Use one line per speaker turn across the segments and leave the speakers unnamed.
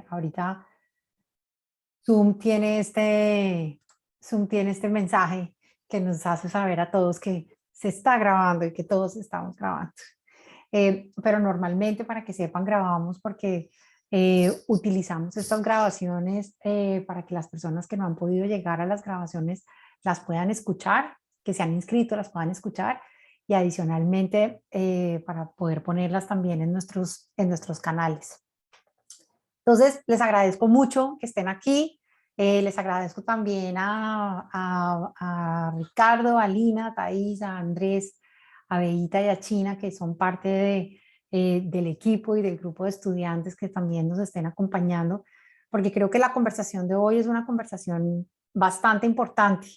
Ahorita Zoom tiene Zoom tiene este mensaje que nos hace saber a todos que se está grabando y que todos estamos grabando. Pero normalmente, para que sepan, grabamos porque utilizamos estas grabaciones para que las personas que no han podido llegar a las grabaciones las puedan escuchar, que se han inscrito las puedan escuchar, y adicionalmente para poder ponerlas también en nuestros canales. Entonces, les agradezco mucho que estén aquí. Les agradezco también a Ricardo, a Lina, a Thais, a Andrés, a Beita y a China, que son parte del equipo y del grupo de estudiantes que también nos estén acompañando, porque creo que la conversación de hoy es una conversación bastante importante.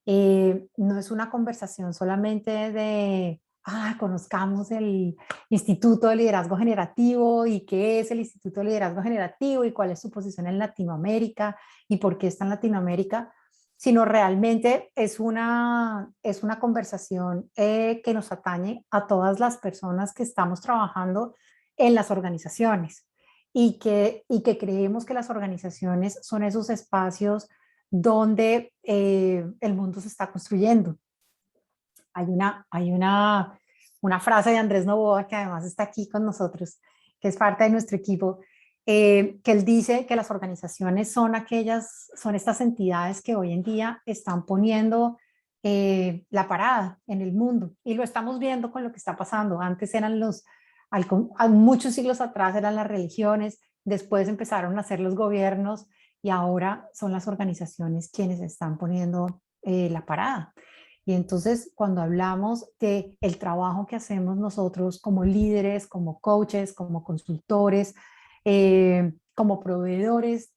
No es una conversación solamente de, conozcamos el Instituto de Liderazgo Generativo y qué es el Instituto de Liderazgo Generativo y cuál es su posición en Latinoamérica y por qué está en Latinoamérica, sino realmente es una conversación que nos atañe a todas las personas que estamos trabajando en las organizaciones y que creemos que las organizaciones son esos espacios donde el mundo se está construyendo. Hay una frase de Andrés Novoa, que además está aquí con nosotros, que es parte de nuestro equipo, que él dice que las organizaciones son estas entidades que hoy en día están poniendo la parada en el mundo. Y lo estamos viendo con lo que está pasando. Antes eran muchos siglos atrás eran las religiones, después empezaron a ser los gobiernos y ahora son las organizaciones quienes están poniendo la parada. Y entonces, cuando hablamos de el trabajo que hacemos nosotros como líderes, como coaches, como consultores, como proveedores,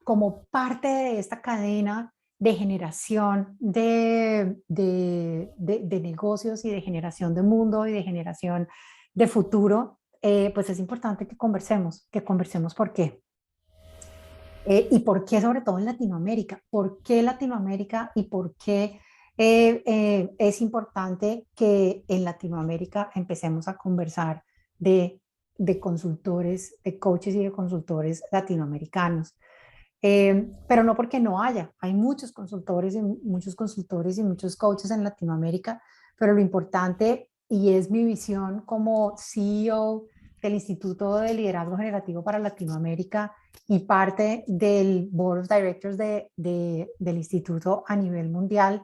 como parte de esta cadena de generación de negocios y de generación de mundo y de generación de futuro, pues es importante que conversemos por qué. ¿Y por qué sobre todo en Latinoamérica? ¿Por qué Latinoamérica y por qué es importante que en Latinoamérica empecemos a conversar de consultores, de coaches y de consultores latinoamericanos? Pero no porque no hay muchos consultores y muchos coaches en Latinoamérica, pero lo importante, y es mi visión como CEO del Instituto de Liderazgo Generativo para Latinoamérica y parte del Board of Directors del instituto a nivel mundial,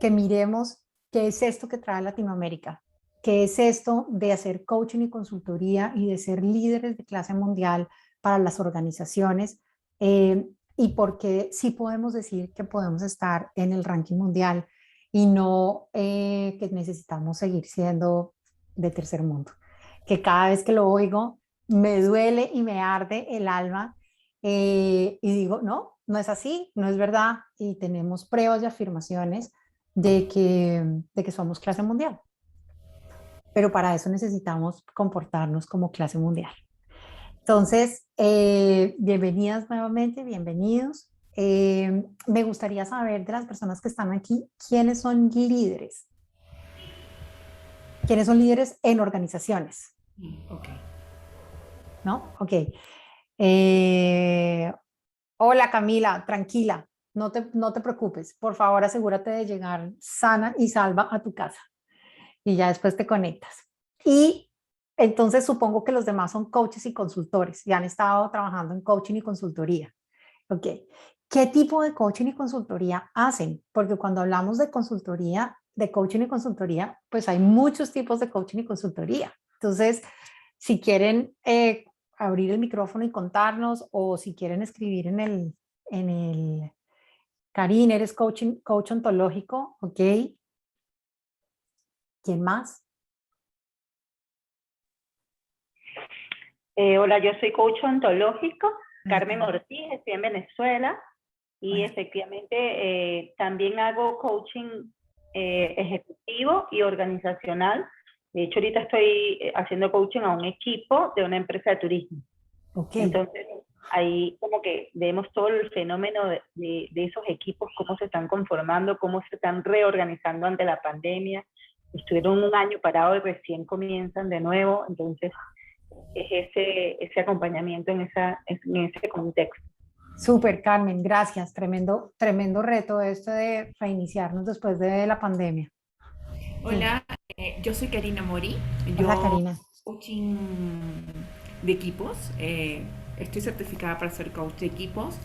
que miremos qué es esto que trae Latinoamérica, qué es esto de hacer coaching y consultoría y de ser líderes de clase mundial para las organizaciones, y por qué sí podemos decir que podemos estar en el ranking mundial y no que necesitamos seguir siendo de tercer mundo. Que cada vez que lo oigo me duele y me arde el alma, y digo, no, no es así, no es verdad, y tenemos pruebas y afirmaciones de que somos clase mundial. Pero para eso necesitamos comportarnos como clase mundial. Entonces, bienvenidas nuevamente, bienvenidos. Me gustaría saber de las personas que están aquí, ¿quiénes son líderes? ¿Quiénes son líderes en organizaciones?
Ok.
¿No? Ok. Hola Camila, tranquila, no te preocupes. Por favor, asegúrate de llegar sana y salva a tu casa y ya después te conectas. Y entonces supongo que los demás son coaches y consultores y han estado trabajando en coaching y consultoría. Ok. ¿Qué tipo de coaching y consultoría hacen? Porque cuando hablamos de consultoría, de coaching y consultoría, pues hay muchos tipos de coaching y consultoría. Entonces, si quieren abrir el micrófono y contarnos, o si quieren escribir en el Karin, eres coach ontológico, ¿ok? ¿Quién más?
Hola, yo soy coach ontológico, Carmen
Ajá.
Ortiz, estoy en Venezuela y
Bueno,
efectivamente también hago coaching ejecutivo y organizacional. De hecho, ahorita estoy haciendo coaching a un equipo de una empresa de turismo.
ok.
Entonces, ahí como que vemos todo el fenómeno de esos equipos, cómo se están conformando, cómo se están reorganizando ante la pandemia. Estuvieron un año parados y recién comienzan de nuevo. Entonces, ese acompañamiento en ese contexto.
Súper, Carmen, gracias. Tremendo, tremendo reto este de reiniciarnos después de la pandemia. Sí.
Hola, yo soy Karina Mori.
Hola,
Yo
Karina.
coaching de equipos. Estoy certificada para ser coach de equipos.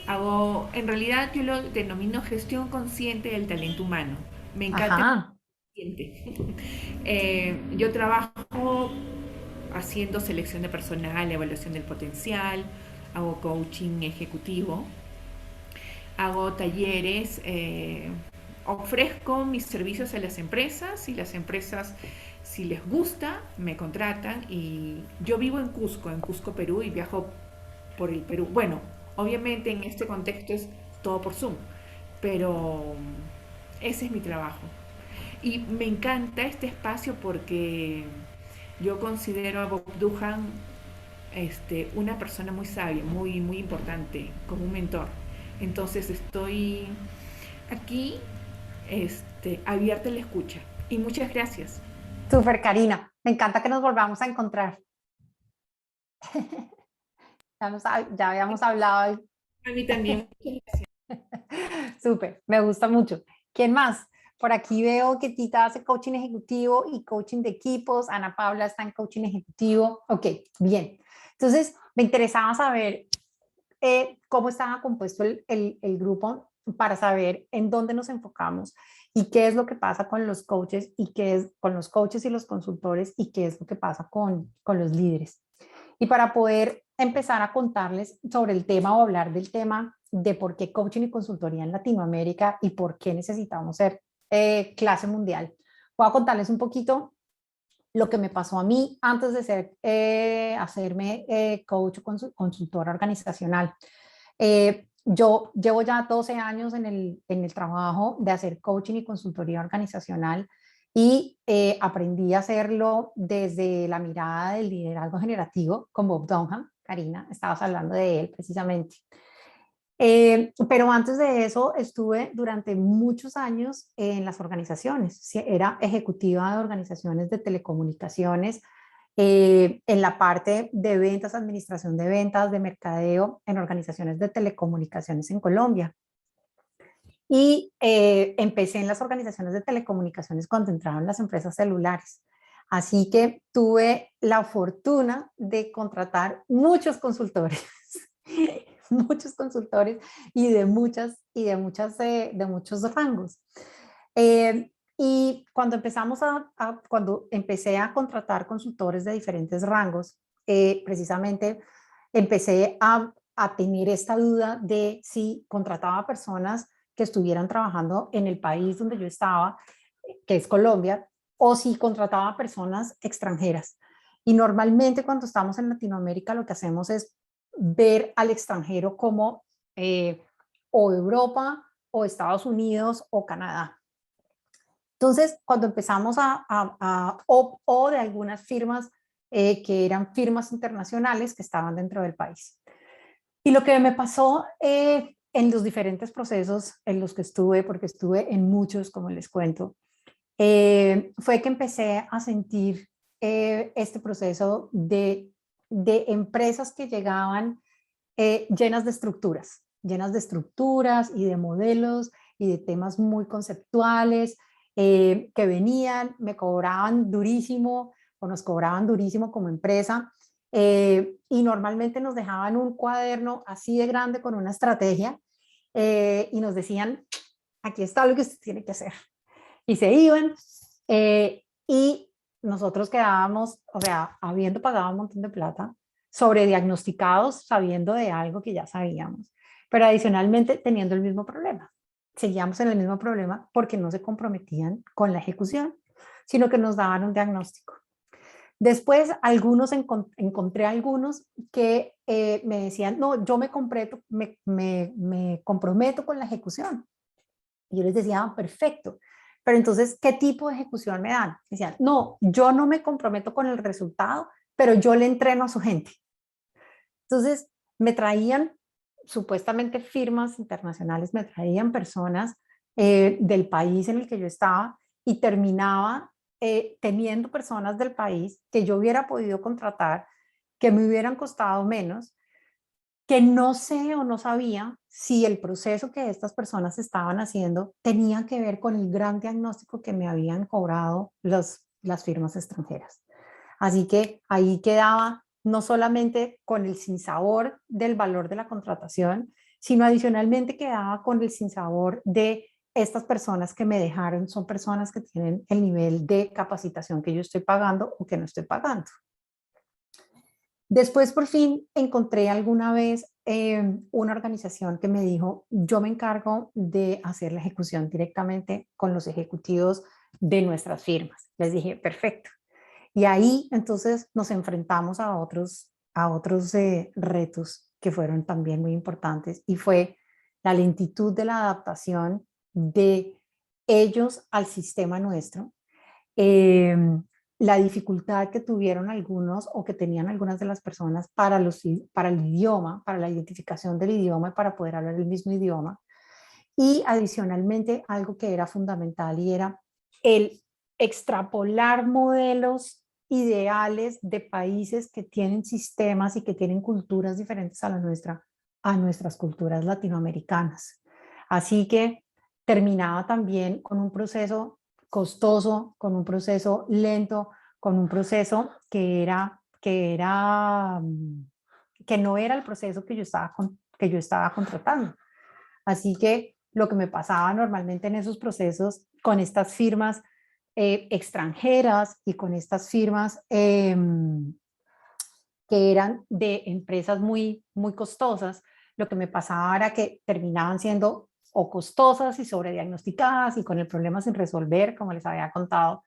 En realidad yo lo denomino gestión consciente del talento humano. Me encanta el
Ajá.
consciente. Yo trabajo haciendo selección de personal, evaluación del potencial, hago coaching ejecutivo, hago talleres, ofrezco mis servicios a las empresas y las empresas, si les gusta, me contratan. Y yo vivo en Cusco, Perú, y viajo por el Perú. Bueno, obviamente en este contexto es todo por Zoom, pero ese es mi trabajo. Y me encanta este espacio porque yo considero a Bob Duhan una persona muy sabia, muy, muy importante, como un mentor. Entonces estoy aquí abierta a la escucha. Y muchas gracias.
Súper, Karina. Me encanta que nos volvamos a encontrar. Ya habíamos hablado.
A mí también.
Súper, me gusta mucho. ¿Quién más? Por aquí veo que Tita hace coaching ejecutivo y coaching de equipos. Ana Paula está en coaching ejecutivo. Ok, bien. Entonces, me interesaba saber cómo estaba compuesto el grupo para saber en dónde nos enfocamos y qué es lo que pasa con los coaches y qué es con los coaches y los consultores y qué es lo que pasa con los líderes. Y para poder empezar a contarles sobre el tema o hablar del tema de por qué coaching y consultoría en Latinoamérica y por qué necesitamos ser clase mundial, voy a contarles un poquito lo que me pasó a mí antes de hacerme coach o consultora organizacional. Yo llevo ya 12 años en el trabajo de hacer coaching y consultoría organizacional y aprendí a hacerlo desde la mirada del liderazgo generativo con Bob Dunham. Karina, estabas hablando de él precisamente. Pero antes de eso estuve durante muchos años en las organizaciones. Era ejecutiva de organizaciones de telecomunicaciones, en la parte de ventas, administración de ventas, de mercadeo en organizaciones de telecomunicaciones en Colombia. Y empecé en las organizaciones de telecomunicaciones cuando entraron las empresas celulares. Así que tuve la fortuna de contratar muchos consultores, muchos consultores y de muchos rangos. Y cuando empecé a contratar consultores de diferentes rangos, precisamente empecé a tener esta duda de si contrataba personas que estuvieran trabajando en el país donde yo estaba, que es Colombia, o si contrataba personas extranjeras. Y normalmente cuando estamos en Latinoamérica lo que hacemos es ver al extranjero como o Europa o Estados Unidos o Canadá. Entonces, cuando empezamos o de algunas firmas que eran firmas internacionales que estaban dentro del país. Y lo que me pasó en los diferentes procesos en los que estuve, porque estuve en muchos, como les cuento, fue que empecé a sentir este proceso de empresas que llegaban llenas de estructuras y de modelos y de temas muy conceptuales que venían, me cobraban durísimo o nos cobraban durísimo como empresa y normalmente nos dejaban un cuaderno así de grande con una estrategia y nos decían, aquí está lo que usted tiene que hacer. Y se iban y nosotros quedábamos, o sea, habiendo pagado un montón de plata, sobrediagnosticados, sabiendo de algo que ya sabíamos, pero adicionalmente teniendo el mismo problema. Seguíamos en el mismo problema porque no se comprometían con la ejecución, sino que nos daban un diagnóstico. Después, encontré algunos que me decían, no, yo me comprometo con la ejecución. Y yo les decía, ah, perfecto. Pero entonces, ¿qué tipo de ejecución me dan? Decían, no, yo no me comprometo con el resultado, pero yo le entreno a su gente. Entonces, me traían supuestamente firmas internacionales, me traían personas del país en el que yo estaba y terminaba teniendo personas del país que yo hubiera podido contratar que me hubieran costado menos, que no sé o no sabía si el proceso que estas personas estaban haciendo tenía que ver con el gran diagnóstico que me habían cobrado las firmas extranjeras. Así que ahí quedaba no solamente con el sinsabor del valor de la contratación, sino adicionalmente quedaba con el sinsabor de estas personas que me dejaron, son personas que tienen el nivel de capacitación que yo estoy pagando o que no estoy pagando. Después, por fin, encontré alguna vez una organización que me dijo, yo me encargo de hacer la ejecución directamente con los ejecutivos de nuestras firmas. Les dije, perfecto. Y ahí entonces nos enfrentamos a otros retos que fueron también muy importantes, y fue la lentitud de la adaptación de ellos al sistema nuestro, eh, la dificultad que tuvieron algunos o que tenían algunas de las personas para el idioma, para la identificación del idioma y para poder hablar el mismo idioma. Y adicionalmente algo que era fundamental, y era el extrapolar modelos ideales de países que tienen sistemas y que tienen culturas diferentes a la nuestra, a nuestras culturas latinoamericanas. Así que terminaba también con un proceso costoso, con un proceso lento, con un proceso que no era el proceso que yo estaba contratando. Así que lo que me pasaba normalmente en esos procesos con estas firmas extranjeras y con estas firmas que eran de empresas muy, muy costosas, lo que me pasaba era que terminaban siendo o costosas y sobrediagnosticadas y con el problema sin resolver, como les había contado,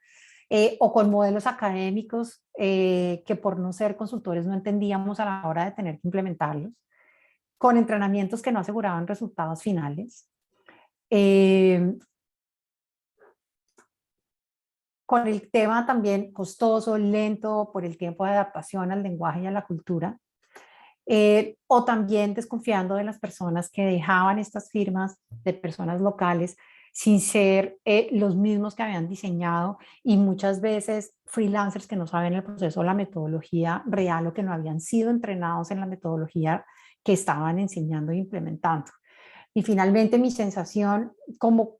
o con modelos académicos que por no ser consultores no entendíamos a la hora de tener que implementarlos, con entrenamientos que no aseguraban resultados finales, eh, con el tema también costoso, lento por el tiempo de adaptación al lenguaje y a la cultura, o también desconfiando de las personas que dejaban estas firmas de personas locales sin ser los mismos que habían diseñado, y muchas veces freelancers que no saben el proceso o la metodología real, o que no habían sido entrenados en la metodología que estaban enseñando e implementando. Y finalmente mi sensación como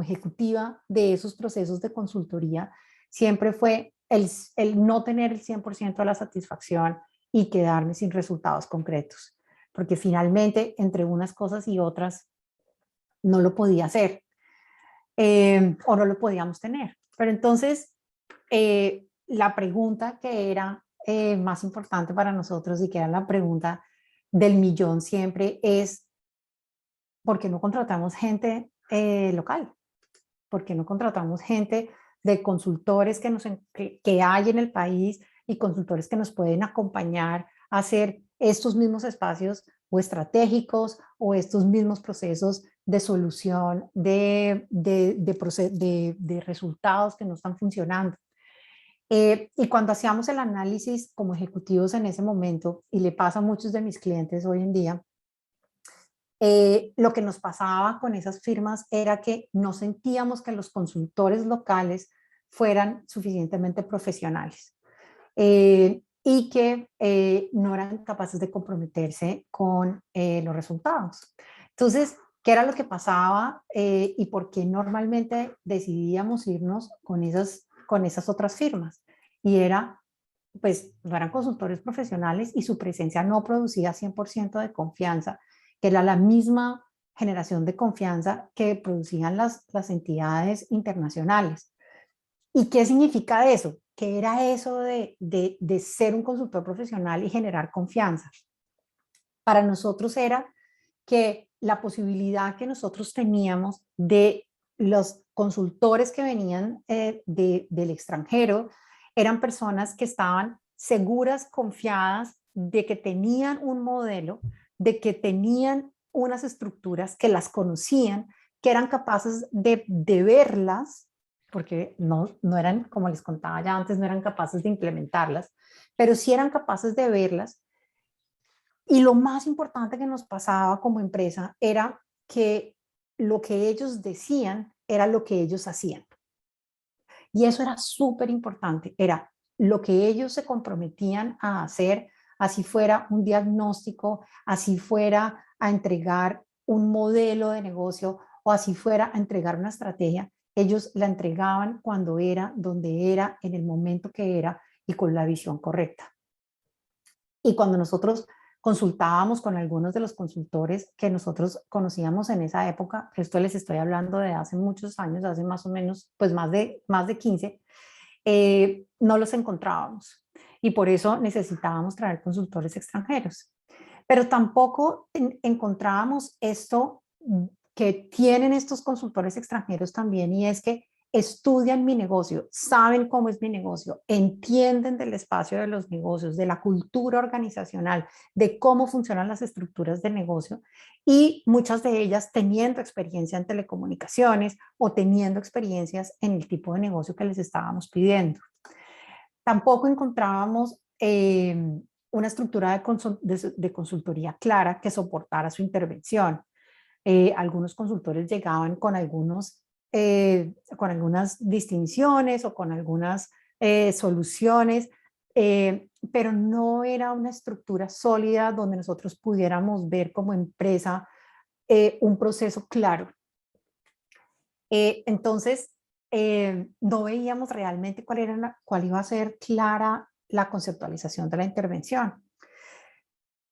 ejecutiva de esos procesos de consultoría siempre fue el no tener el 100% de la satisfacción y quedarme sin resultados concretos, porque finalmente entre unas cosas y otras no lo podía hacer, o no lo podíamos tener. Pero entonces la pregunta que era más importante para nosotros, y que era la pregunta del millón siempre, es ¿por qué no contratamos gente local? ¿Por qué no contratamos gente de consultores que hay en el país, y consultores que nos pueden acompañar a hacer estos mismos espacios o estratégicos o estos mismos procesos de solución de resultados que no están funcionando? Y cuando hacíamos el análisis como ejecutivos en ese momento, y le pasa a muchos de mis clientes hoy en día, lo que nos pasaba con esas firmas era que no sentíamos que los consultores locales fueran suficientemente profesionales, y que no eran capaces de comprometerse con los resultados. Entonces, ¿qué era lo que pasaba y por qué normalmente decidíamos irnos con esas otras firmas? Y era, pues, no eran consultores profesionales y su presencia no producía 100% de confianza, que era la misma generación de confianza que producían las entidades internacionales. ¿Y qué significa eso? ¿Qué era eso de ser un consultor profesional y generar confianza? Para nosotros era que la posibilidad que nosotros teníamos de los consultores que venían del extranjero eran personas que estaban seguras, confiadas de que tenían un modelo, de que tenían unas estructuras, que las conocían, que eran capaces de verlas, porque no eran, como les contaba ya antes, no eran capaces de implementarlas, pero sí eran capaces de verlas. Y lo más importante que nos pasaba como empresa era que lo que ellos decían era lo que ellos hacían. Y eso era súper importante. Era lo que ellos se comprometían a hacer, así fuera un diagnóstico, así fuera a entregar un modelo de negocio o así fuera a entregar una estrategia, ellos la entregaban cuando era, donde era, en el momento que era y con la visión correcta. Y cuando nosotros consultábamos con algunos de los consultores que nosotros conocíamos en esa época, esto les estoy hablando de hace muchos años, hace más o menos, pues más de 15, no los encontrábamos. Y por eso necesitábamos traer consultores extranjeros. Pero tampoco encontrábamos esto que tienen estos consultores extranjeros también, y es que estudian mi negocio, saben cómo es mi negocio, entienden del espacio de los negocios, de la cultura organizacional, de cómo funcionan las estructuras de negocio, y muchas de ellas teniendo experiencia en telecomunicaciones o teniendo experiencias en el tipo de negocio que les estábamos pidiendo. Tampoco encontrábamos una estructura de consultoría clara que soportara su intervención. Algunos consultores llegaban con con algunas distinciones o con algunas soluciones, pero no era una estructura sólida donde nosotros pudiéramos ver como empresa un proceso claro. Entonces, no veíamos realmente cuál iba a ser clara la conceptualización de la intervención.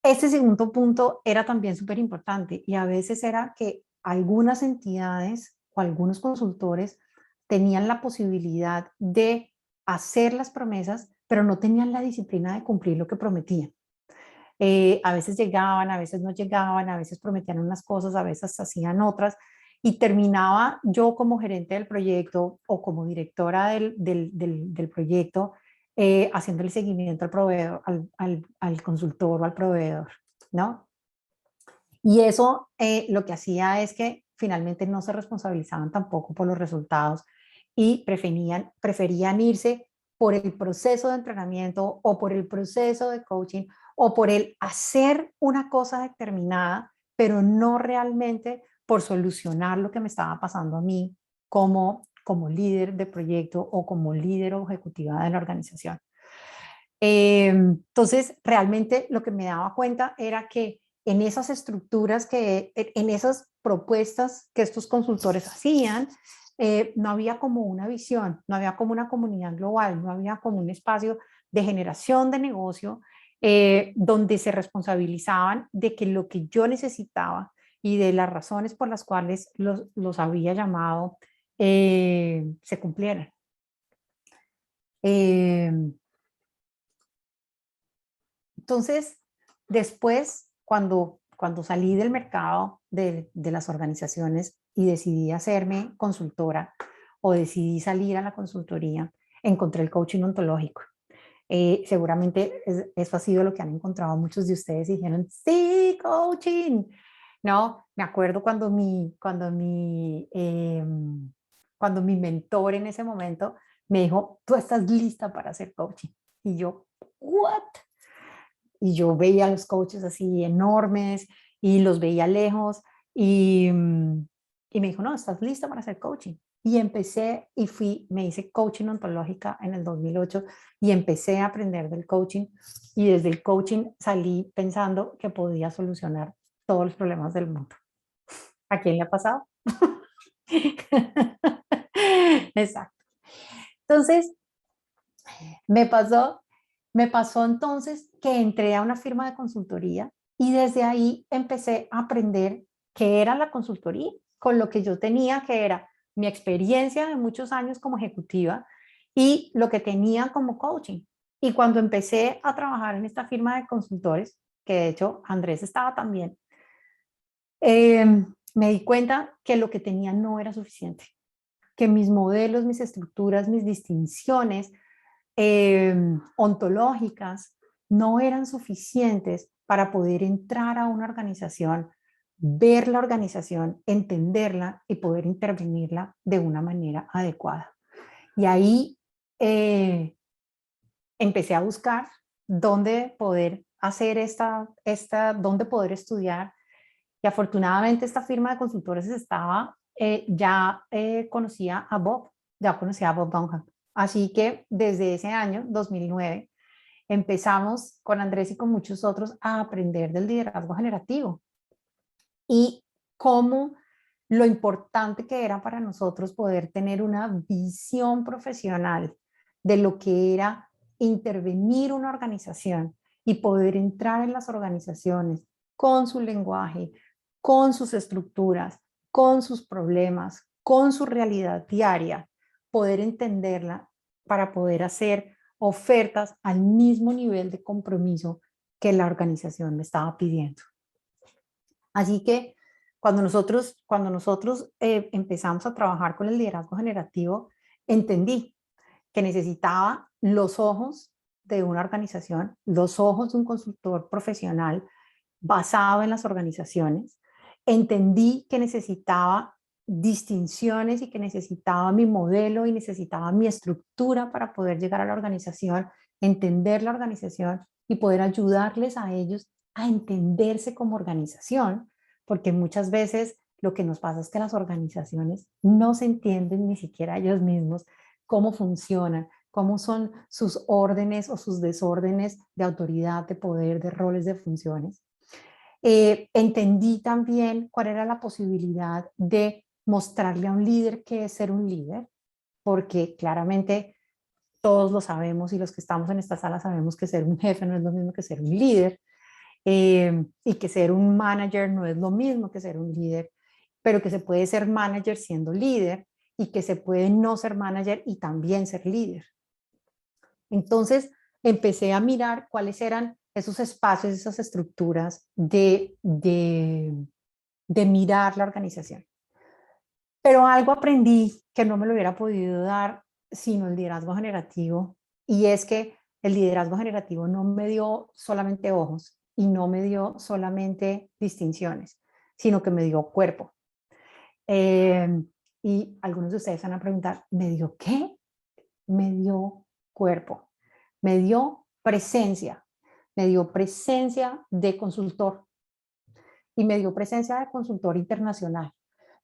Este segundo punto era también súper importante, y a veces era que algunas entidades o algunos consultores tenían la posibilidad de hacer las promesas, pero no tenían la disciplina de cumplir lo que prometían. A veces llegaban, a veces no llegaban, a veces prometían unas cosas, a veces hacían otras, y terminaba yo como gerente del proyecto o como directora del proyecto haciendo el seguimiento al proveedor, al consultor o al proveedor, ¿no? Y eso lo que hacía es que finalmente no se responsabilizaban tampoco por los resultados y preferían irse por el proceso de entrenamiento o por el proceso de coaching o por el hacer una cosa determinada, pero no realmente por solucionar lo que me estaba pasando a mí como líder de proyecto o como líder o ejecutiva de la organización. Entonces, realmente lo que me daba cuenta era que en esas estructuras, en esas propuestas que estos consultores hacían, no había como una visión, no había como una comunidad global, no había como un espacio de generación de negocio donde se responsabilizaban de que lo que yo necesitaba y de las razones por las cuales los había llamado se cumplieran. Entonces, después, cuando salí del mercado de las organizaciones y decidí hacerme consultora o decidí salir a la consultoría, encontré el coaching ontológico. Seguramente eso ha sido lo que han encontrado muchos de ustedes y dijeron, sí, coaching. No, me acuerdo cuando mi mentor en ese momento me dijo, tú estás lista para hacer coaching. Y yo, ¿what? Y yo veía a los coaches así enormes y los veía lejos y me dijo, no, estás lista para hacer coaching. Y empecé me hice coaching ontológica en el 2008 y empecé a aprender del coaching, y desde el coaching salí pensando que podía solucionar todos los problemas del mundo. ¿A quién le ha pasado? Exacto. Entonces, me pasó entonces que entré a una firma de consultoría y desde ahí empecé a aprender qué era la consultoría, con lo que yo tenía, que era mi experiencia de muchos años como ejecutiva y lo que tenía como coaching. Y cuando empecé a trabajar en esta firma de consultores, que de hecho Andrés estaba también, me di cuenta que lo que tenía no era suficiente, que mis modelos, mis estructuras, mis distinciones ontológicas no eran suficientes para poder entrar a una organización, ver la organización, entenderla y poder intervenirla de una manera adecuada. Y ahí empecé a buscar dónde poder hacer dónde poder estudiar, y afortunadamente esta firma de consultores conocía a Bob Dunham. Así que desde ese año, 2009, empezamos con Andrés y con muchos otros a aprender del liderazgo generativo y cómo lo importante que era para nosotros poder tener una visión profesional de lo que era intervenir una organización y poder entrar en las organizaciones con su lenguaje, con sus estructuras, con sus problemas, con su realidad diaria, poder entenderla para poder hacer ofertas al mismo nivel de compromiso que la organización me estaba pidiendo. Así que cuando nosotros empezamos a trabajar con el liderazgo generativo, entendí que necesitaba los ojos de una organización, los ojos de un consultor profesional basado en las organizaciones. Entendí que necesitaba distinciones y que necesitaba mi modelo y necesitaba mi estructura para poder llegar a la organización, entender la organización y poder ayudarles a ellos a entenderse como organización, porque muchas veces lo que nos pasa es que las organizaciones no se entienden ni siquiera ellos mismos cómo funcionan, cómo son sus órdenes o sus desórdenes de autoridad, de poder, de roles, de funciones. Entendí también cuál era la posibilidad de mostrarle a un líder qué es ser un líder, porque claramente todos lo sabemos y los que estamos en esta sala sabemos que ser un jefe no es lo mismo que ser un líder, y que ser un manager no es lo mismo que ser un líder, pero que se puede ser manager siendo líder y que se puede no ser manager y también ser líder. Entonces empecé a mirar cuáles eran esos espacios, esas estructuras de mirar la organización. Pero algo aprendí que no me lo hubiera podido dar sino el liderazgo generativo, y es que el liderazgo generativo no me dio solamente ojos y no me dio solamente distinciones, sino que me dio cuerpo. Y algunos de ustedes van a preguntar, ¿me dio qué? Me dio cuerpo, me dio presencia de consultor y me dio presencia de consultor internacional.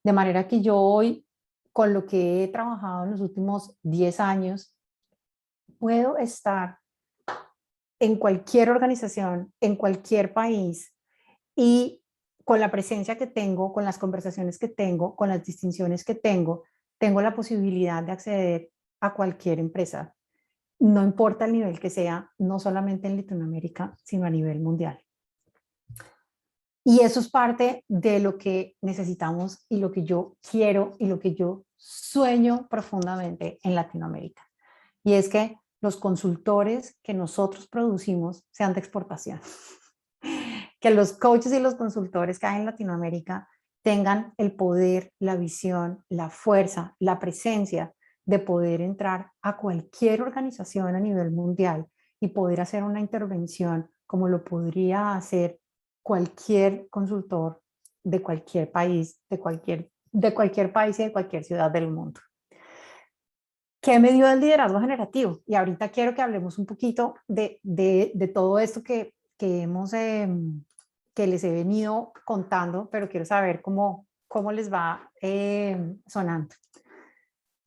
De manera que yo hoy, con lo que he trabajado en los últimos 10 años, puedo estar en cualquier organización, en cualquier país, y con la presencia que tengo, con las conversaciones que tengo, con las distinciones que tengo la posibilidad de acceder a cualquier empresa, no importa el nivel que sea, no solamente en Latinoamérica, sino a nivel mundial. Y eso es parte de lo que necesitamos y lo que yo quiero y lo que yo sueño profundamente en Latinoamérica. Y es que los consultores que nosotros producimos sean de exportación. Que los coaches y los consultores que hay en Latinoamérica tengan el poder, la visión, la fuerza, la presencia de poder entrar a cualquier organización a nivel mundial y poder hacer una intervención como lo podría hacer cualquier consultor de cualquier país, de cualquier país y de cualquier ciudad del mundo. ¿Qué me dio el liderazgo generativo? Y ahorita quiero que hablemos un poquito de todo esto que les he venido contando, pero quiero saber cómo les va sonando.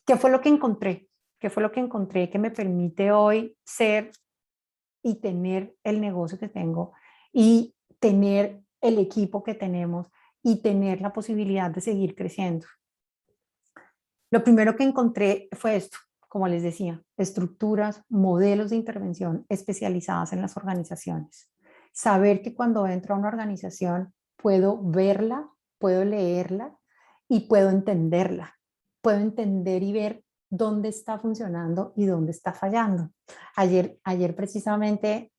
¿Qué fue lo que encontré? ¿Qué fue lo que encontré que me permite hoy ser y tener el negocio que tengo y tener el equipo que tenemos y tener la posibilidad de seguir creciendo? Lo primero que encontré fue esto, como les decía, estructuras, modelos de intervención especializadas en las organizaciones. Saber que cuando entro a una organización puedo verla, puedo leerla y puedo entenderla. Puedo entender y ver dónde está funcionando y dónde está fallando. Ayer precisamente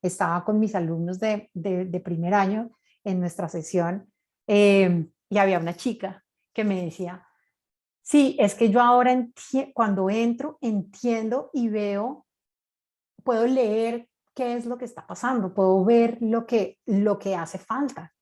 estaba con mis alumnos de primer año en nuestra sesión, y había una chica que me decía, sí, es que yo ahora cuando entro entiendo y veo, puedo leer qué es lo que está pasando, puedo ver lo que hace falta,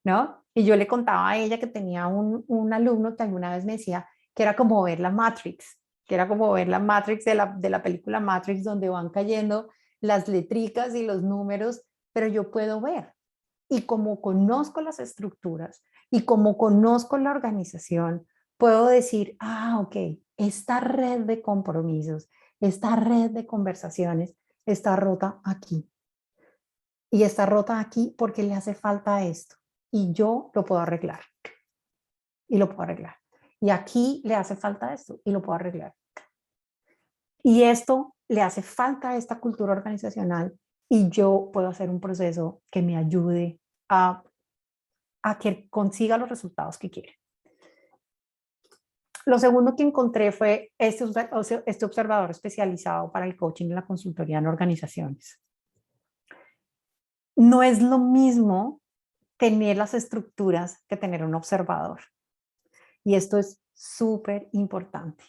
¿no? Y yo le contaba a ella que tenía un alumno que alguna vez me decía que era como ver la Matrix, que era como ver la Matrix de la película Matrix, donde van cayendo las letricas y los números, pero yo puedo ver. Y como conozco las estructuras y como conozco la organización, puedo decir, ok, esta red de compromisos, esta red de conversaciones está rota aquí. Y está rota aquí porque le hace falta esto. Y yo lo puedo arreglar. Y lo puedo arreglar. Y aquí le hace falta esto y lo puedo arreglar. Y esto le hace falta a esta cultura organizacional y yo puedo hacer un proceso que me ayude a que consiga los resultados que quiere. Lo segundo que encontré fue este observador especializado para el coaching y la consultoría en organizaciones. No es lo mismo tener las estructuras que tener un observador. Y esto es súper importante.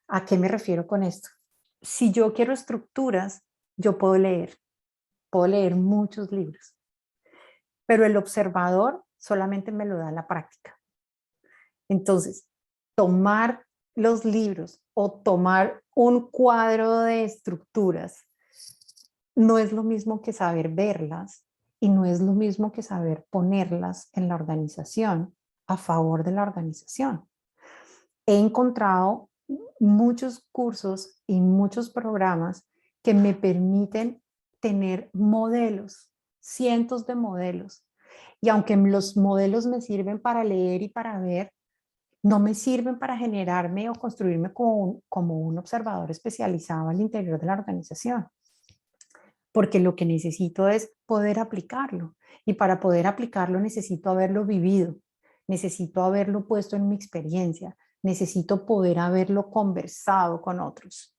¿A qué me refiero con esto? Si yo quiero estructuras, yo puedo leer muchos libros, pero el observador solamente me lo da la práctica. Entonces, tomar los libros o tomar un cuadro de estructuras no es lo mismo que saber verlas y no es lo mismo que saber ponerlas en la organización a favor de la organización. He encontrado muchos cursos y muchos programas que me permiten tener modelos, cientos de modelos. Y aunque los modelos me sirven para leer y para ver, no me sirven para generarme o construirme como un observador especializado al interior de la organización. Porque lo que necesito es poder aplicarlo. Y para poder aplicarlo necesito haberlo vivido, necesito haberlo puesto en mi experiencia, necesito poder haberlo conversado con otros.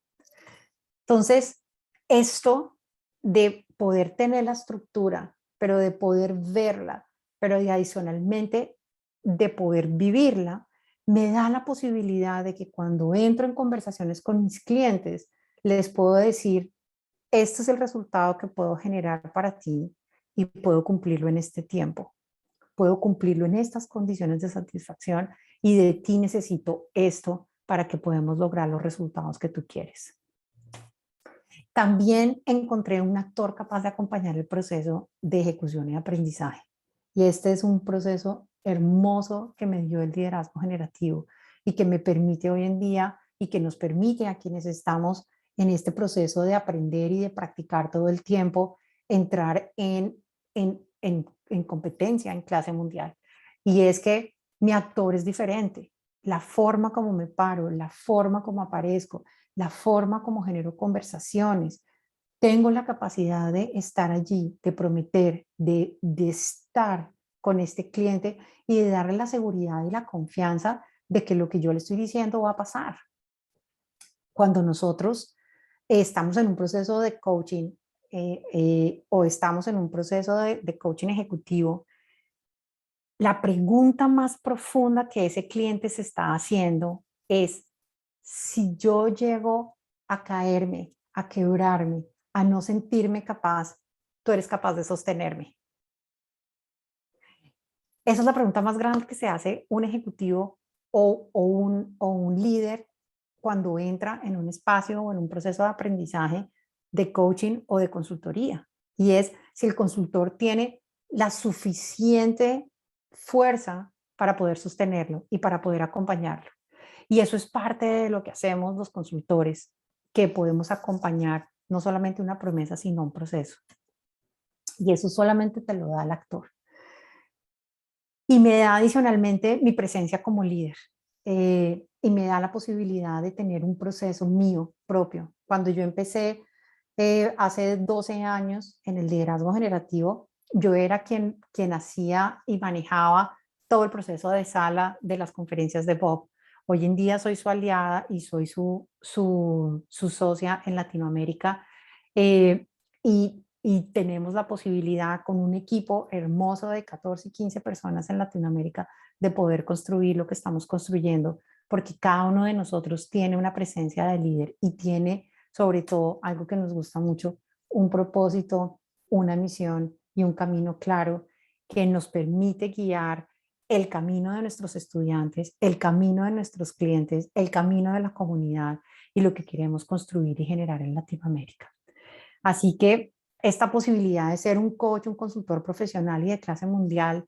Entonces, esto de poder tener la estructura, pero de poder verla, pero de adicionalmente de poder vivirla, me da la posibilidad de que cuando entro en conversaciones con mis clientes, les puedo decir, este es el resultado que puedo generar para ti y puedo cumplirlo en este tiempo. Puedo cumplirlo en estas condiciones de satisfacción y de ti necesito esto para que podamos lograr los resultados que tú quieres. También encontré un actor capaz de acompañar el proceso de ejecución y aprendizaje. Y este es un proceso hermoso que me dio el liderazgo generativo y que me permite hoy en día y que nos permite a quienes estamos en este proceso de aprender y de practicar todo el tiempo, entrar en competencia en clase mundial. Y es que mi actor es diferente. La forma como me paro, la forma como aparezco, la forma como genero conversaciones. Tengo la capacidad de estar allí, de prometer, de estar con este cliente y de darle la seguridad y la confianza de que lo que yo le estoy diciendo va a pasar. Cuando nosotros estamos en un proceso de coaching o estamos en un proceso de coaching ejecutivo, la pregunta más profunda que ese cliente se está haciendo es, si yo llego a caerme, a quebrarme, a no sentirme capaz, tú eres capaz de sostenerme. Esa es la pregunta más grande que se hace un ejecutivo o un líder cuando entra en un espacio o en un proceso de aprendizaje de coaching o de consultoría. Y es si el consultor tiene la suficiente fuerza para poder sostenerlo y para poder acompañarlo. Y eso es parte de lo que hacemos los consultores, que podemos acompañar no solamente una promesa, sino un proceso. Y eso solamente te lo da el actor. Y me da adicionalmente mi presencia como líder. Y me da la posibilidad de tener un proceso mío propio. Cuando yo empecé hace 12 años en el liderazgo generativo, yo era quien hacía y manejaba todo el proceso de sala de las conferencias de Bob. Hoy en día soy su aliada y soy su socia en Latinoamérica. Y tenemos la posibilidad con un equipo hermoso de 14 y 15 personas en Latinoamérica de poder construir lo que estamos construyendo, porque cada uno de nosotros tiene una presencia de líder y tiene sobre todo algo que nos gusta mucho, un propósito, una misión y un camino claro que nos permite guiar el camino de nuestros estudiantes, el camino de nuestros clientes, el camino de la comunidad y lo que queremos construir y generar en Latinoamérica. Así que esta posibilidad de ser un coach, un consultor profesional y de clase mundial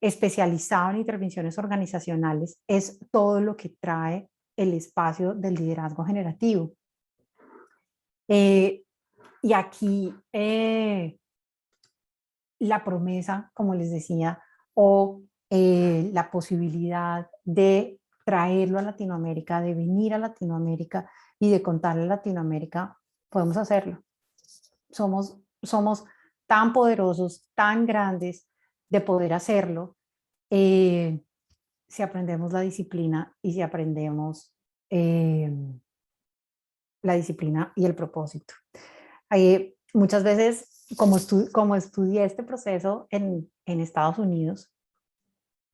especializado en intervenciones organizacionales, es todo lo que trae el espacio del liderazgo generativo. Y aquí la promesa, como les decía, o la posibilidad de traerlo a Latinoamérica, de venir a Latinoamérica y de contarle a Latinoamérica, podemos hacerlo. Somos tan poderosos, tan grandes de poder hacerlo, si aprendemos la disciplina y si aprendemos la disciplina y el propósito. Muchas veces, como estudié este proceso en Estados Unidos,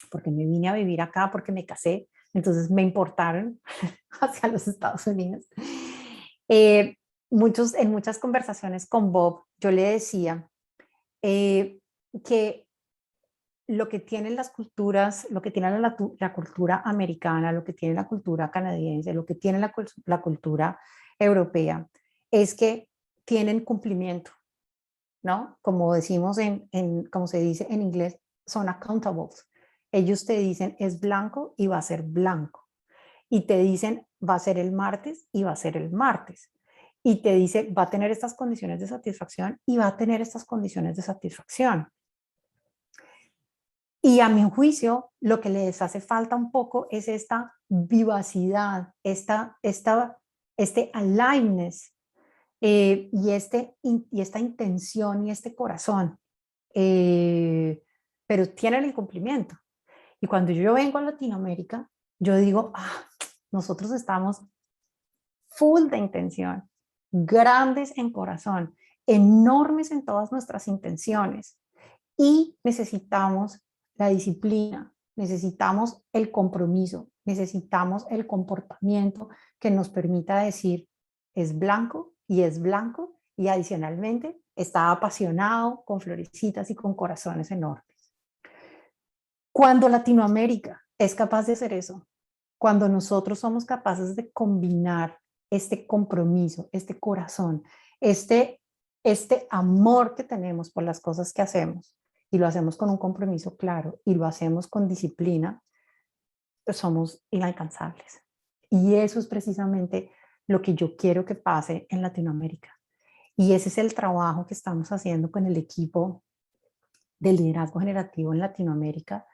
porque me vine a vivir acá, porque me casé, entonces me importaron hacia los Estados Unidos. En muchas conversaciones con Bob, yo le decía que lo que tienen las culturas, lo que tiene la cultura americana, lo que tiene la cultura canadiense, lo que tiene la cultura europea, es que tienen cumplimiento, ¿no? Como decimos como se dice en inglés, son accountables. Ellos te dicen es blanco y va a ser blanco. Y te dicen va a ser el martes y va a ser el martes. Y te dice va a tener estas condiciones de satisfacción y va a tener estas condiciones de satisfacción. Y a mi juicio, lo que les hace falta un poco es esta vivacidad, este aliveness y esta intención y este corazón. Pero tienen el cumplimiento. Y cuando yo vengo a Latinoamérica, yo digo, nosotros estamos full de intención, grandes en corazón, enormes en todas nuestras intenciones. Y necesitamos la disciplina, necesitamos el compromiso, necesitamos el comportamiento que nos permita decir es blanco y adicionalmente está apasionado, con florecitas y con corazones enormes. Cuando Latinoamérica es capaz de hacer eso, cuando nosotros somos capaces de combinar este compromiso, este corazón, este amor que tenemos por las cosas que hacemos, y lo hacemos con un compromiso claro y lo hacemos con disciplina, pues somos inalcanzables. Y eso es precisamente lo que yo quiero que pase en Latinoamérica. Y ese es el trabajo que estamos haciendo con el equipo de liderazgo generativo en Latinoamérica,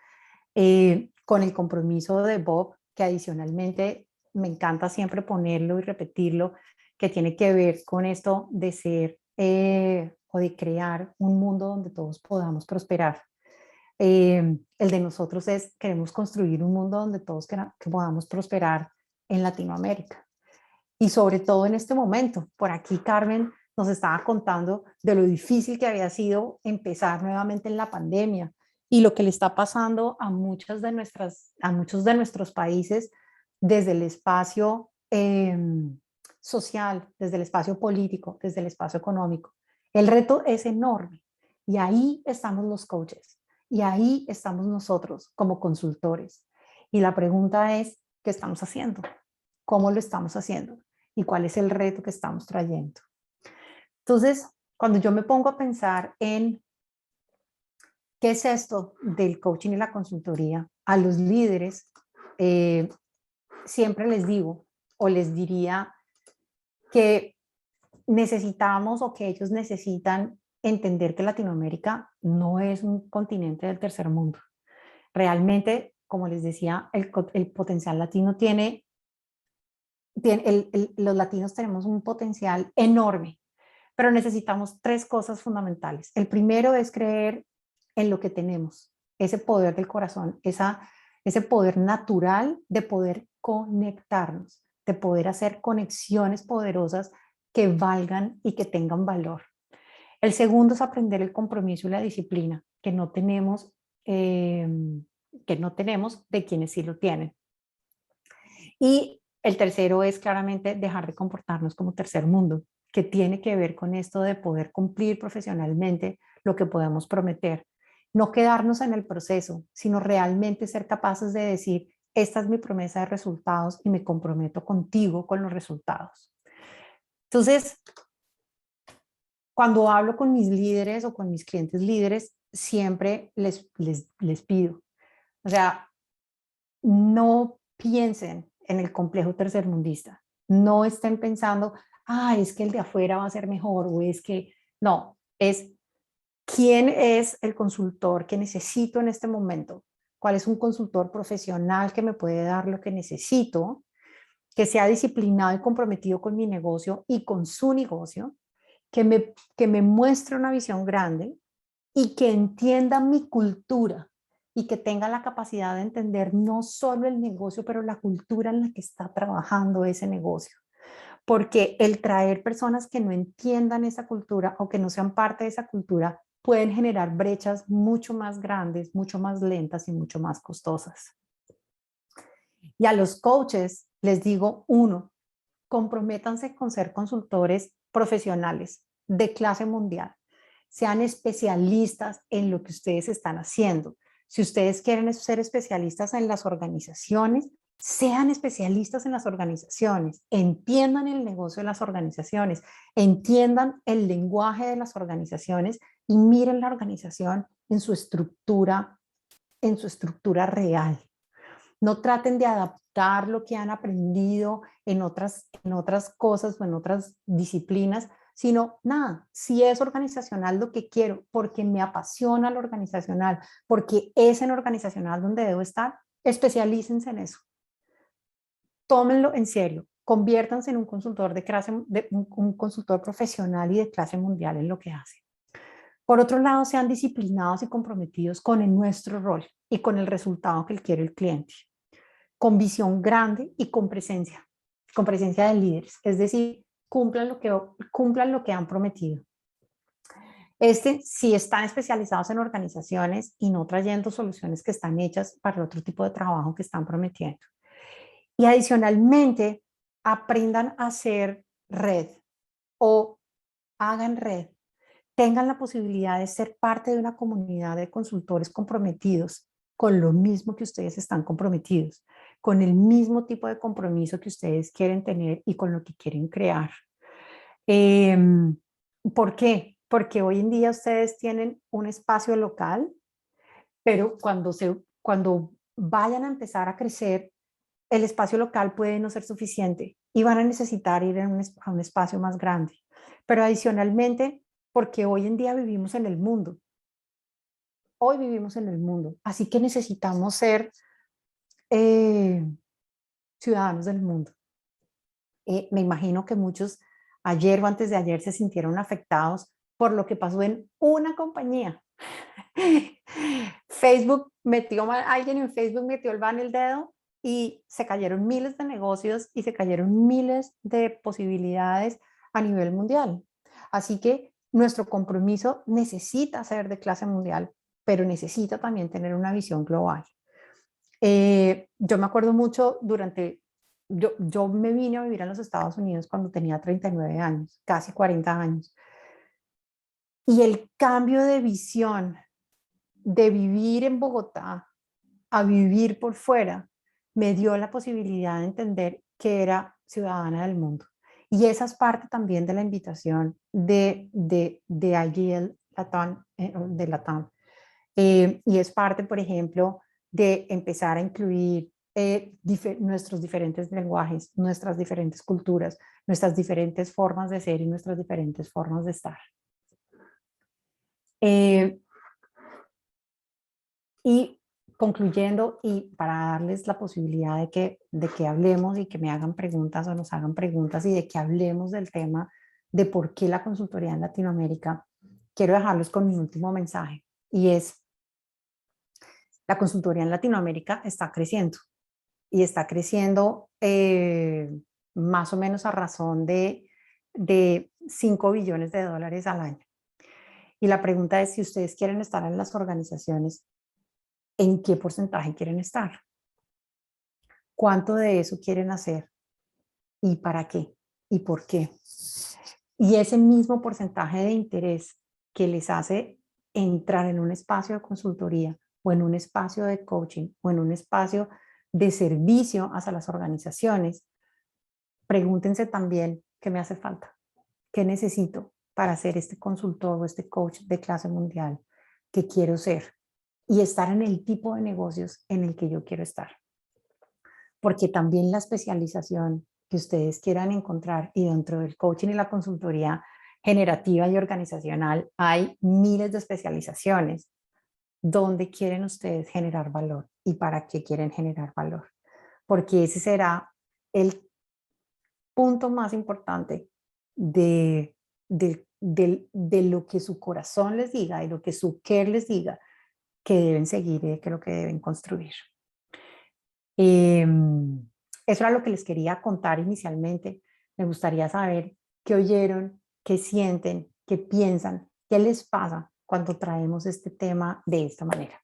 con el compromiso de Bob, que adicionalmente me encanta siempre ponerlo y repetirlo, que tiene que ver con esto de ser o de crear un mundo donde todos podamos prosperar. El de nosotros queremos construir un mundo donde todos que podamos prosperar en Latinoamérica. Y sobre todo en este momento, por aquí Carmen nos estaba contando de lo difícil que había sido empezar nuevamente en la pandemia y lo que le está pasando a muchos de nuestros países desde el espacio social, desde el espacio político, desde el espacio económico. El reto es enorme y ahí estamos los coaches y ahí estamos nosotros como consultores. Y la pregunta es, ¿qué estamos haciendo? ¿Cómo lo estamos haciendo? ¿Y cuál es el reto que estamos trayendo? Entonces, cuando yo me pongo a pensar en qué es esto del coaching y la consultoría, a los líderes siempre les digo o les diría que necesitamos o que ellos necesitan entender que Latinoamérica no es un continente del tercer mundo. Realmente, como les decía, el potencial latino los latinos tenemos un potencial enorme, pero necesitamos tres cosas fundamentales. El primero es creer en lo que tenemos, ese poder del corazón, ese poder natural de poder conectarnos, de poder hacer conexiones poderosas que valgan y que tengan valor. El segundo es aprender el compromiso y la disciplina que no tenemos de quienes sí lo tienen. Y el tercero es claramente dejar de comportarnos como tercer mundo, que tiene que ver con esto de poder cumplir profesionalmente lo que podemos prometer. No quedarnos en el proceso, sino realmente ser capaces de decir, esta es mi promesa de resultados y me comprometo contigo con los resultados. Entonces, cuando hablo con mis líderes o con mis clientes líderes, siempre les pido, O sea, no piensen en el complejo tercermundista. No estén pensando, ah, es que el de afuera va a ser mejor, o es que, no, es quién es el consultor que necesito en este momento, cuál es un consultor profesional que me puede dar lo que necesito, que sea disciplinado y comprometido con mi negocio y con su negocio, que me muestre una visión grande y que entienda mi cultura y que tenga la capacidad de entender no solo el negocio, pero la cultura en la que está trabajando ese negocio. Porque el traer personas que no entiendan esa cultura o que no sean parte de esa cultura pueden generar brechas mucho más grandes, mucho más lentas y mucho más costosas. Y a los coaches les digo, uno, comprométanse con ser consultores profesionales de clase mundial. Sean especialistas en lo que ustedes están haciendo. Si ustedes quieren ser especialistas en las organizaciones, sean especialistas en las organizaciones, entiendan el negocio de las organizaciones, entiendan el lenguaje de las organizaciones y miren la organización en su estructura real. No traten de adaptar lo que han aprendido en otras cosas o en otras disciplinas, sino nada, si es organizacional lo que quiero, porque me apasiona lo organizacional, porque es en organizacional donde debo estar, especialícense en eso. Tómenlo en serio, conviértanse en un consultor un consultor profesional y de clase mundial en lo que hacen. Por otro lado, sean disciplinados y comprometidos con nuestro rol y con el resultado que quiere el cliente, con visión grande y con presencia de líderes, es decir, cumplan lo que han prometido. Si están especializados en organizaciones y no trayendo soluciones que están hechas para el otro tipo de trabajo que están prometiendo. Y adicionalmente, aprendan a hacer red o hagan red. Tengan la posibilidad de ser parte de una comunidad de consultores comprometidos con lo mismo que ustedes están comprometidos, con el mismo tipo de compromiso que ustedes quieren tener y con lo que quieren crear. ¿Por qué? Porque hoy en día ustedes tienen un espacio local, pero cuando vayan a empezar a crecer, el espacio local puede no ser suficiente y van a necesitar ir a un espacio más grande. Pero adicionalmente, porque hoy en día vivimos en el mundo, hoy vivimos en el mundo, así que necesitamos ser ciudadanos del mundo. Me imagino que muchos ayer o antes de ayer se sintieron afectados por lo que pasó en una compañía. Alguien en Facebook metió el dedo y se cayeron miles de negocios y se cayeron miles de posibilidades a nivel mundial. Así que nuestro compromiso necesita ser de clase mundial, pero necesita también tener una visión global. Yo me acuerdo mucho yo me vine a vivir a los Estados Unidos cuando tenía 39 años, casi 40 años. Y el cambio de visión de vivir en Bogotá a vivir por fuera me dio la posibilidad de entender que era ciudadana del mundo. Y esa es parte también de la invitación de IGL Latam, de Latam. Y es parte, por ejemplo, de empezar a incluir nuestros diferentes lenguajes, nuestras diferentes culturas, nuestras diferentes formas de ser y nuestras diferentes formas de estar. Y concluyendo, y para darles la posibilidad de que hablemos y que me hagan preguntas o nos hagan preguntas y de que hablemos del tema de por qué la consultoría en Latinoamérica, quiero dejarlos con mi último mensaje, y es: la consultoría en Latinoamérica está creciendo y está creciendo más o menos a razón de 5 billones de dólares al año. Y la pregunta es, si ustedes quieren estar en las organizaciones, ¿en qué porcentaje quieren estar? ¿Cuánto de eso quieren hacer? ¿Y para qué? ¿Y por qué? Y ese mismo porcentaje de interés que les hace entrar en un espacio de consultoría o en un espacio de coaching o en un espacio de servicio hacia las organizaciones, pregúntense también qué me hace falta, qué necesito para ser este consultor o este coach de clase mundial que quiero ser. y estar en el tipo de negocios en el que yo quiero estar. Porque también la especialización que ustedes quieran encontrar y dentro del coaching y la consultoría generativa y organizacional hay miles de especializaciones. ¿Dónde quieren ustedes generar valor y para qué quieren generar valor? Porque ese será el punto más importante de lo que su corazón les diga y lo que su querer les diga que deben seguir y que lo que deben construir. Eso era lo que les quería contar inicialmente. Me gustaría saber qué oyeron, qué sienten, qué piensan, qué les pasa cuando traemos este tema de esta manera.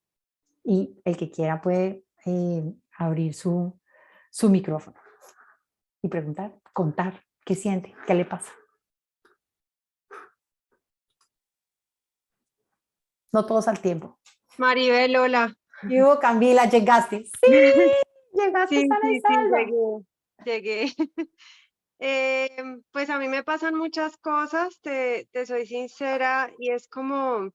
Y el que quiera puede abrir su micrófono y preguntar, contar qué siente, qué le pasa. No todos al tiempo.
Maribel, hola.
Y Camila, llegaste. Sí, llegaste
Sí,
sana y
sí, sí,
salva.
llegué. Pues a mí me pasan muchas cosas, te soy sincera, y es como,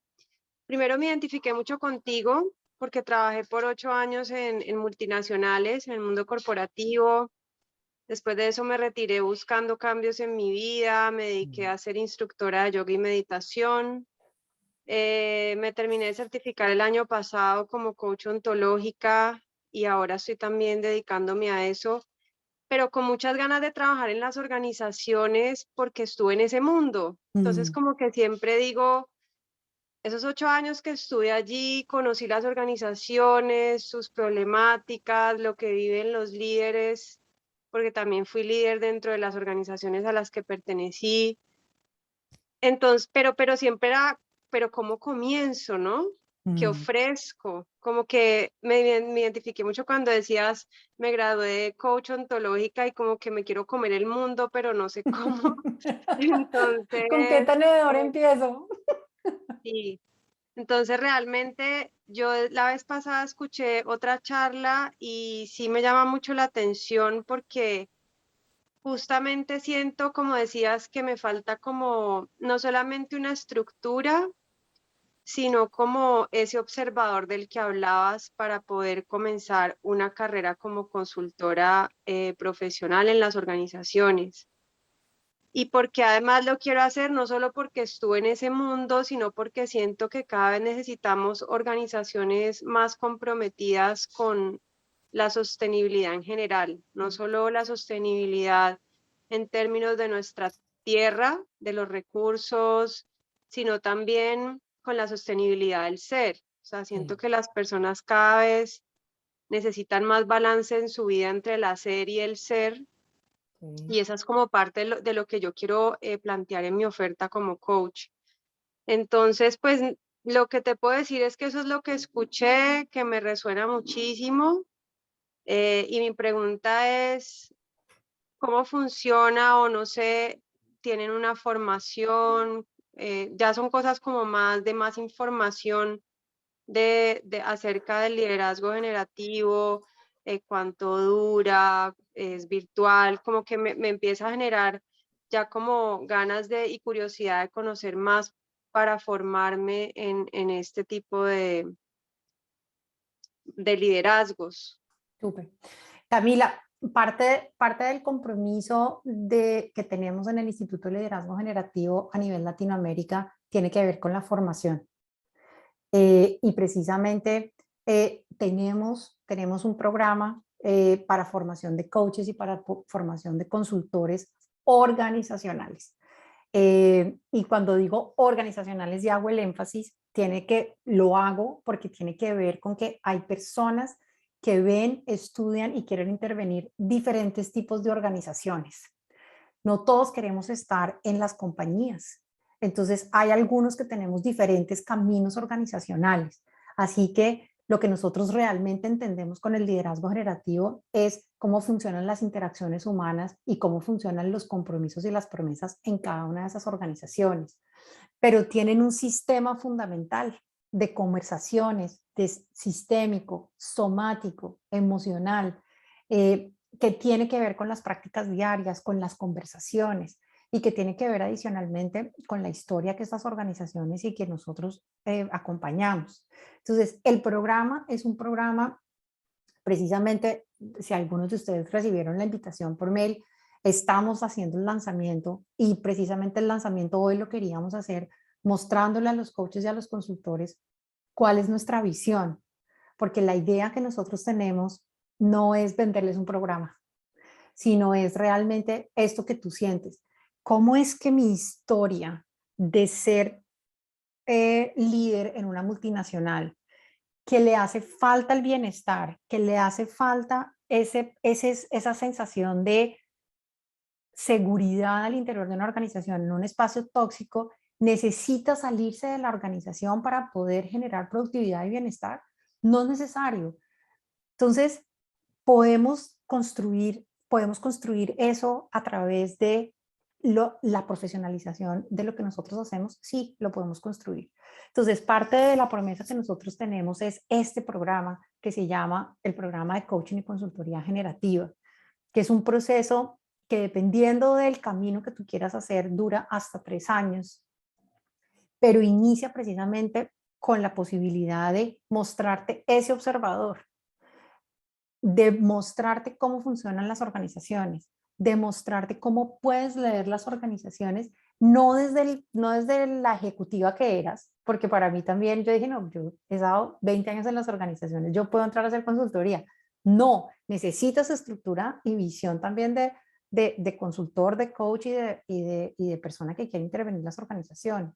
primero me identifiqué mucho contigo porque trabajé por 8 años en multinacionales, en el mundo corporativo. Después de eso me retiré buscando cambios en mi vida, me dediqué a ser instructora de yoga y meditación. Me terminé de certificar el año pasado como coach ontológica y ahora estoy también dedicándome a eso, pero con muchas ganas de trabajar en las organizaciones porque estuve en ese mundo. Entonces, como que siempre digo, esos 8 años que estuve allí, conocí las organizaciones, sus problemáticas, lo que viven los líderes, porque también fui líder dentro de las organizaciones a las que pertenecí. Entonces, pero siempre era, pero ¿cómo comienzo, no? ¿Qué ofrezco? Como que me identifiqué mucho cuando decías, me gradué de coach ontológica y como que me quiero comer el mundo, pero no sé cómo. Entonces,
¿Con qué tenedor empiezo?
sí. Entonces, realmente yo la vez pasada escuché otra charla y sí me llama mucho la atención porque justamente siento, como decías, que me falta como no solamente una estructura, sino como ese observador del que hablabas para poder comenzar una carrera como consultora profesional en las organizaciones. Y porque además lo quiero hacer no solo porque estuve en ese mundo, sino porque siento que cada vez necesitamos organizaciones más comprometidas con la sostenibilidad en general, no solo la sostenibilidad en términos de nuestra tierra, de los recursos, sino también con la sostenibilidad del ser. O sea, siento que las personas cada vez necesitan más balance en su vida entre el hacer y el ser, y esa es como parte de lo que yo quiero plantear en mi oferta como coach. Entonces, pues lo que te puedo decir es que eso es lo que escuché, que me resuena muchísimo. Y mi pregunta es, ¿cómo funciona o no sé, tienen una formación? Ya son cosas como más de más información acerca del liderazgo generativo, cuánto dura, es virtual, como que me empieza a generar ya como ganas y curiosidad de conocer más para formarme en este tipo de liderazgos.
Súper. Camila, parte del compromiso que tenemos en el Instituto de Liderazgo Generativo a nivel Latinoamérica tiene que ver con la formación. Y precisamente tenemos un programa para formación de coaches y para formación de consultores organizacionales. Y cuando digo organizacionales y hago el énfasis, lo hago porque tiene que ver con que hay personas que ven, estudian y quieren intervenir diferentes tipos de organizaciones. No todos queremos estar en las compañías. Entonces, hay algunos que tenemos diferentes caminos organizacionales. Así que lo que nosotros realmente entendemos con el liderazgo generativo es cómo funcionan las interacciones humanas y cómo funcionan los compromisos y las promesas en cada una de esas organizaciones. Pero tienen un sistema fundamental de conversaciones, de sistémico, somático, emocional, que tiene que ver con las prácticas diarias, con las conversaciones. y que tiene que ver adicionalmente con la historia que estas organizaciones y que nosotros acompañamos. Entonces, el programa es un programa, precisamente, si algunos de ustedes recibieron la invitación por mail, estamos haciendo el lanzamiento y precisamente el lanzamiento hoy lo queríamos hacer mostrándole a los coaches y a los consultores cuál es nuestra visión, porque la idea que nosotros tenemos no es venderles un programa, sino es realmente esto que tú sientes. ¿Cómo es que mi historia de ser líder en una multinacional, que le hace falta el bienestar, que le hace falta esa sensación de seguridad al interior de una organización, en un espacio tóxico, necesita salirse de la organización para poder generar productividad y bienestar? No es necesario. Entonces, podemos construir eso a través de la profesionalización de lo que nosotros hacemos. Sí, lo podemos construir. Entonces, parte de la promesa que nosotros tenemos es este programa que se llama el programa de coaching y consultoría generativa, que es un proceso que, dependiendo del camino que tú quieras hacer, dura hasta 3 años, pero inicia precisamente con la posibilidad de mostrarte ese observador, de mostrarte cómo funcionan las organizaciones, de mostrarte cómo puedes leer las organizaciones, no desde la ejecutiva que eras, porque para mí también yo dije, no, yo he estado 20 años en las organizaciones, yo puedo entrar a hacer consultoría. No, necesitas estructura y visión también de consultor, de coach y de persona que quiere intervenir en las organizaciones.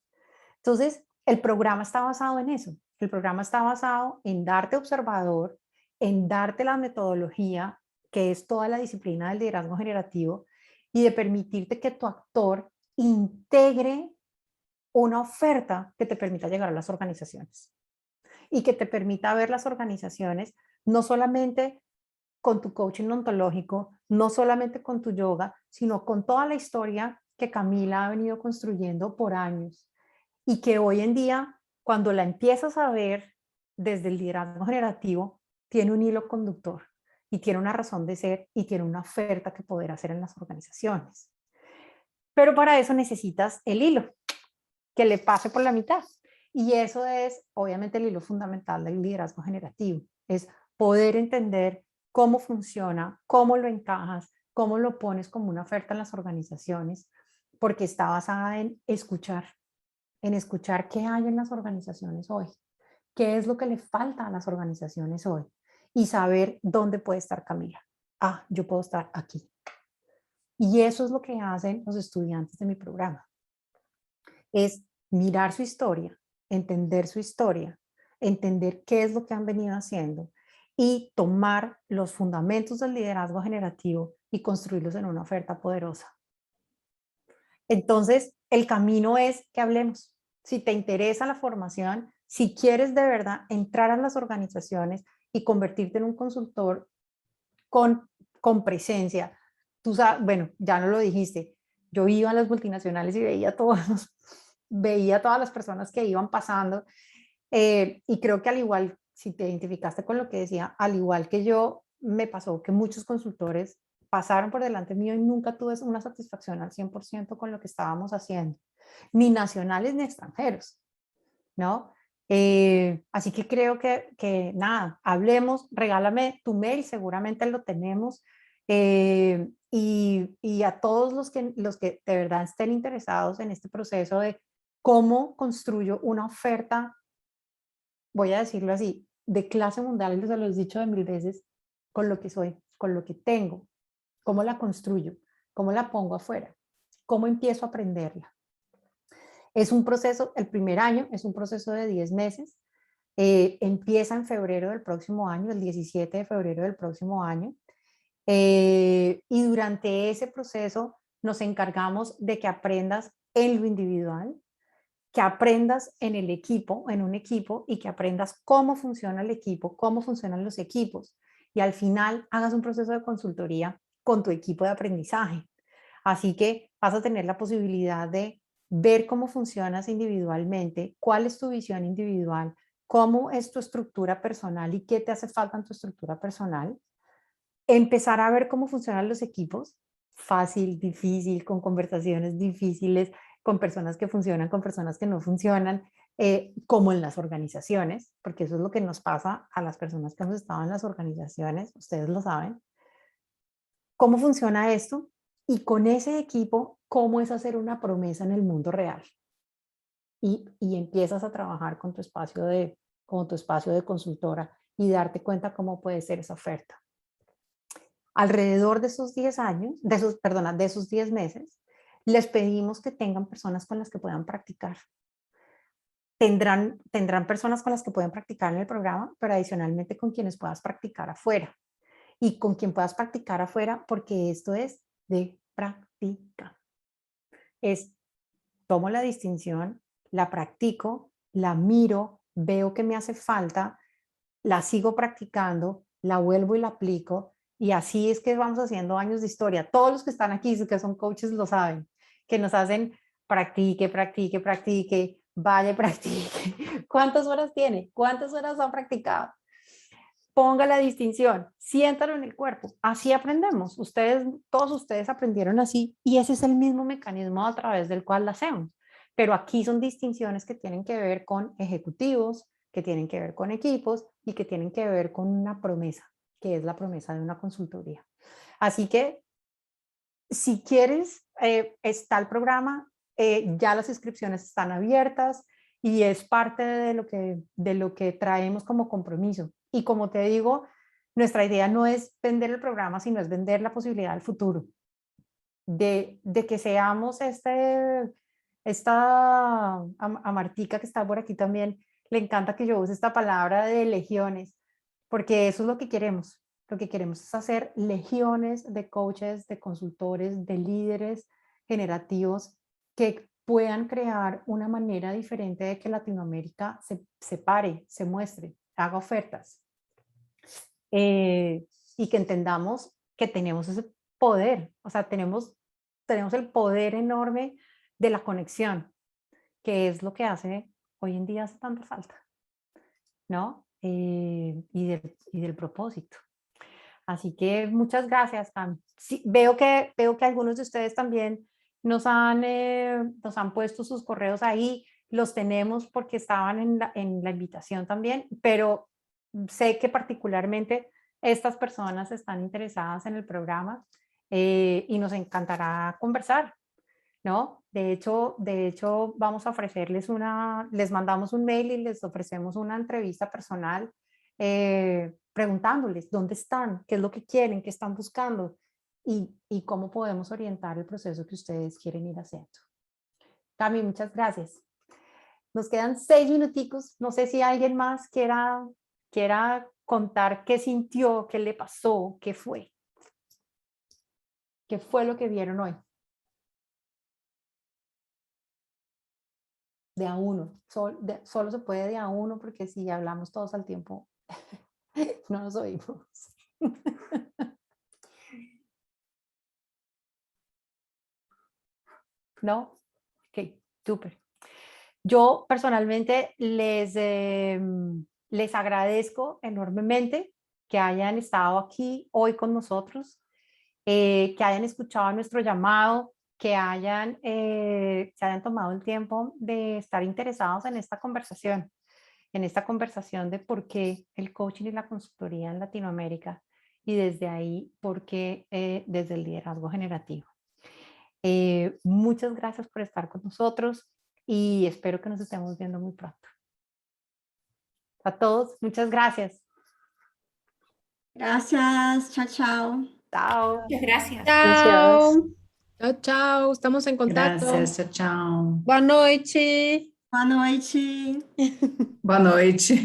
Entonces, el programa está basado en eso. El programa está basado en darte observador, en darte la metodología, que es toda la disciplina del liderazgo generativo, y de permitirte que tu actor integre una oferta que te permita llegar a las organizaciones y que te permita ver las organizaciones no solamente con tu coaching ontológico, no solamente con tu yoga, sino con toda la historia que Camila ha venido construyendo por años y que hoy en día, cuando la empiezas a ver desde el liderazgo generativo, tiene un hilo conductor y tiene una razón de ser y tiene una oferta que poder hacer en las organizaciones. Pero para eso necesitas el hilo, que le pase por la mitad. Y eso es, obviamente, el hilo fundamental del liderazgo generativo, es poder entender cómo funciona, cómo lo encajas, cómo lo pones como una oferta en las organizaciones, porque está basada en escuchar qué hay en las organizaciones hoy, qué es lo que le falta a las organizaciones hoy y saber dónde puede estar Camila. Ah, yo puedo estar aquí. Y eso es lo que hacen los estudiantes de mi programa. Es mirar su historia, entender qué es lo que han venido haciendo y tomar los fundamentos del liderazgo generativo y construirlos en una oferta poderosa. Entonces, el camino es que hablemos. Si te interesa la formación, si quieres de verdad entrar a las organizaciones y convertirte en un consultor con presencia, tú sabes, bueno, ya no lo dijiste, yo iba a las multinacionales y veía todas las personas que iban pasando y creo que al igual, si te identificaste con lo que decía, al igual que yo, me pasó que muchos consultores pasaron por delante mío y nunca tuve una satisfacción al 100% con lo que estábamos haciendo, ni nacionales ni extranjeros, ¿no? Así que creo que nada, hablemos, regálame tu mail, seguramente lo tenemos, y a todos los que de verdad estén interesados en este proceso de cómo construyo una oferta, voy a decirlo así, de clase mundial, y les lo he dicho de 1000 veces, con lo que soy, con lo que tengo, cómo la construyo, cómo la pongo afuera, cómo empiezo a aprenderla. Es un proceso, el primer año es un proceso de 10 meses, empieza en febrero del próximo año, el 17 de febrero del próximo año, y durante ese proceso nos encargamos de que aprendas en lo individual, que aprendas en el equipo, en un equipo, y que aprendas cómo funciona el equipo, cómo funcionan los equipos, y al final hagas un proceso de consultoría con tu equipo de aprendizaje. Así que vas a tener la posibilidad de ver cómo funcionas individualmente, cuál es tu visión individual, cómo es tu estructura personal y qué te hace falta en tu estructura personal, empezar a ver cómo funcionan los equipos, fácil, difícil, con conversaciones difíciles, con personas que funcionan, con personas que no funcionan, como en las organizaciones, porque eso es lo que nos pasa a las personas que hemos estado en las organizaciones, ustedes lo saben. ¿Cómo funciona esto? Y con ese equipo, ¿cómo es hacer una promesa en el mundo real? Y empiezas a trabajar con tu espacio de consultora y darte cuenta cómo puede ser esa oferta. Alrededor de esos 10 años, de esos 10 meses, les pedimos que tengan personas con las que puedan practicar. Tendrán personas con las que pueden practicar en el programa, pero adicionalmente con quienes puedas practicar afuera. Y con quien puedas practicar afuera, porque esto es de práctica. Tomo la distinción, la practico, la miro, veo que me hace falta, la sigo practicando, la vuelvo y la aplico, y así es que vamos haciendo años de historia. Todos los que están aquí, que son coaches, lo saben, que nos hacen practique, practique, practique, vaya, practique. ¿Cuántas horas tiene? ¿Cuántas horas han practicado? Ponga la distinción, siéntalo en el cuerpo, así aprendemos. Todos ustedes aprendieron así, y ese es el mismo mecanismo a través del cual lo hacemos. Pero aquí son distinciones que tienen que ver con ejecutivos, que tienen que ver con equipos y que tienen que ver con una promesa, que es la promesa de una consultoría. Así que, si quieres, está el programa, ya las inscripciones están abiertas y es parte de lo que traemos como compromiso. Y como te digo, nuestra idea no es vender el programa, sino es vender la posibilidad del futuro, de que seamos a Martica, que está por aquí también, le encanta que yo use esta palabra de legiones, porque eso es lo que queremos. Lo que queremos es hacer legiones de coaches, de consultores, de líderes generativos que puedan crear una manera diferente de que Latinoamérica se pare, se muestre, haga ofertas. Y que entendamos que tenemos ese poder, o sea, tenemos el poder enorme de la conexión, que es lo que hoy en día hace tanta falta, ¿no? Y del propósito. Así que muchas gracias, Cam. Sí, veo que algunos de ustedes también nos han puesto sus correos ahí, los tenemos porque estaban en la invitación también, pero sé que particularmente estas personas están interesadas en el programa, y nos encantará conversar, ¿no? De hecho, vamos a les mandamos un mail y les ofrecemos una entrevista personal, preguntándoles dónde están, qué es lo que quieren, qué están buscando y cómo podemos orientar el proceso que ustedes quieren ir haciendo. Cami, muchas gracias. Nos quedan 6 minuticos. No sé si alguien más quiera contar qué sintió, qué le pasó, qué fue lo que vieron hoy. De a uno, solo se puede de a uno, porque si hablamos todos al tiempo, no nos oímos. ¿No? Ok, súper. Yo personalmente les agradezco enormemente que hayan estado aquí hoy con nosotros, que hayan escuchado nuestro llamado, que se hayan tomado el tiempo de estar interesados en esta conversación de por qué el coaching y la consultoría en Latinoamérica, y desde ahí, por qué desde el liderazgo generativo. Muchas gracias por estar con nosotros y espero que nos estemos viendo muy pronto. A todos, muchas gracias.
Gracias, chao, chao.
Chao.
Muchas gracias.
Chao. Chao, chao. Estamos en contacto.
Graças, tchau, tchau.
Boa noite.
Boa noite.
Boa noite.